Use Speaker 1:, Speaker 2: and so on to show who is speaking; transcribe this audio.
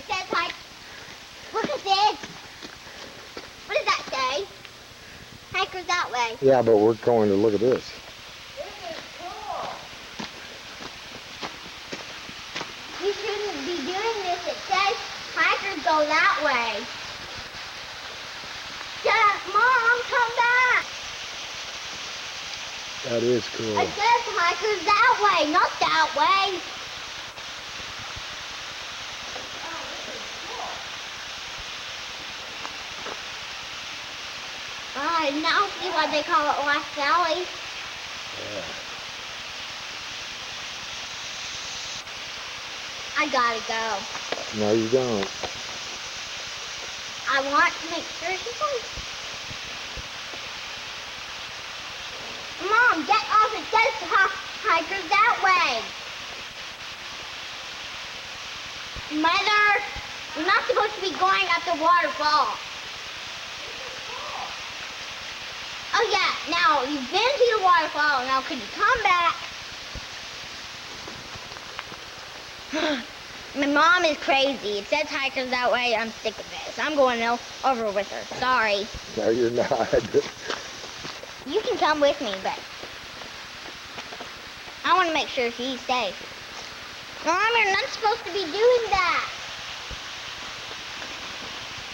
Speaker 1: It says hike. Look at this. What does that say? Hikers that way.
Speaker 2: Yeah, but we're going to look at this.
Speaker 3: This is cool.
Speaker 1: You shouldn't be doing this. It says hikers go that way. Dad, Mom, come back.
Speaker 2: That is cool.
Speaker 1: It says hikers that way, not that way.
Speaker 3: Oh, this is cool.
Speaker 1: Now see why they call it Lost Valley.
Speaker 2: Yeah.
Speaker 1: I gotta go.
Speaker 2: No, you don't.
Speaker 1: I want to make sure she's safe. Mom, get off. It says hikers that way. Mother, you're not supposed to be going at the waterfall. Oh yeah, now you've been to the waterfall. Now could you come back? My mom is crazy. It says hikers that way. I'm sick of this. I'm going over with her. Sorry.
Speaker 2: No, you're not.
Speaker 1: You can come with me, but I want to make sure she's safe. Mom, you're not supposed to be doing that.